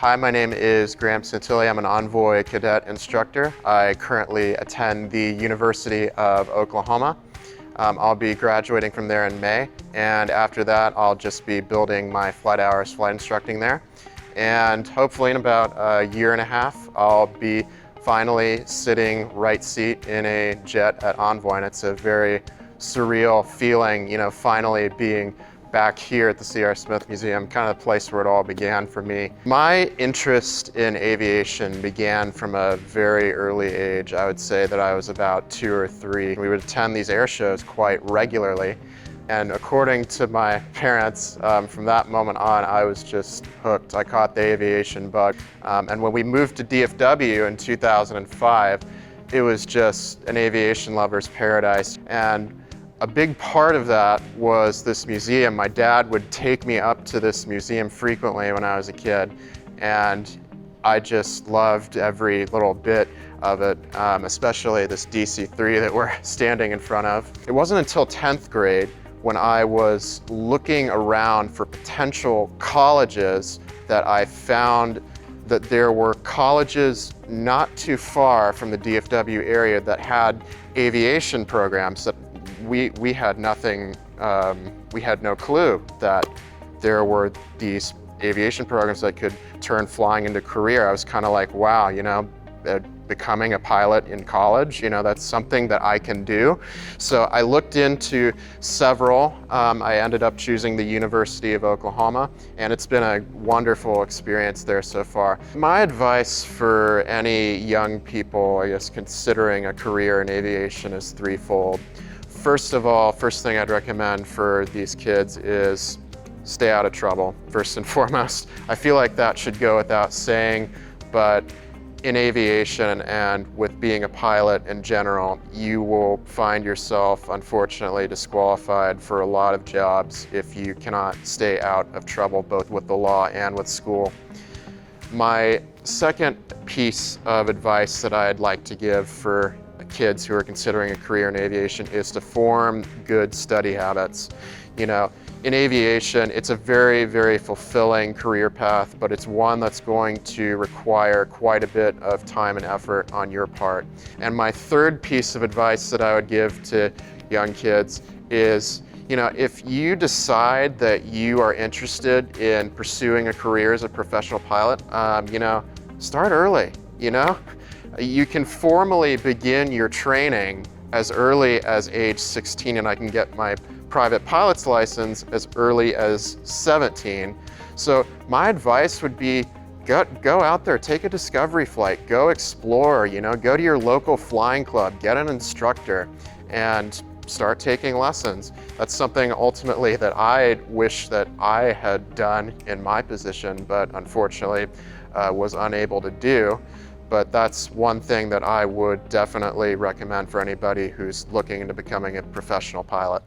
Hi, my name is Graham Santilli. I'm an Envoy cadet instructor. I currently attend the University of Oklahoma. I'll be graduating from there in May, and after that I'll just be building my flight hours flight instructing there. And hopefully in about a year and a half I'll be finally sitting right seat in a jet at Envoy, and it's a very surreal feeling, finally being back here at the C.R. Smith Museum, kind of the place where it all began for me. My interest in aviation began from a very early age. I would say that I was about 2 or 3. We would attend these air shows quite regularly, and according to my parents, from that moment on, I was just hooked. I caught the aviation bug. And when we moved to DFW in 2005, it was just an aviation lover's paradise. And a big part of that was this museum. My dad would take me up to this museum frequently when I was a kid, and I just loved every little bit of it, especially this DC-3 that we're standing in front of. It wasn't until 10th grade when I was looking around for potential colleges that I found that there were colleges not too far from the DFW area that had aviation programs that we had nothing, we had no clue that there were these aviation programs that could turn flying into a career. I was kind of like, wow, becoming a pilot in college, that's something that I can do. So I looked into several. I ended up choosing the University of Oklahoma, and it's been a wonderful experience there so far. My advice for any young people, I guess, considering a career in aviation is threefold. First of all, first thing I'd recommend for these kids is stay out of trouble, first and foremost. I feel like that should go without saying, but in aviation and with being a pilot in general, you will find yourself, unfortunately, disqualified for a lot of jobs if you cannot stay out of trouble, both with the law and with school. My second piece of advice that I'd like to give for kids who are considering a career in aviation is to form good study habits. In aviation, it's a very, very fulfilling career path, but it's one that's going to require quite a bit of time and effort on your part. And my third piece of advice that I would give to young kids is, if you decide that you are interested in pursuing a career as a professional pilot, start early, You can formally begin your training as early as age 16, and I can get my private pilot's license as early as 17. So my advice would be, go out there, take a discovery flight, go explore, go to your local flying club, get an instructor, and start taking lessons. That's something ultimately that I wish that I had done in my position, but unfortunately was unable to do. But that's one thing that I would definitely recommend for anybody who's looking into becoming a professional pilot.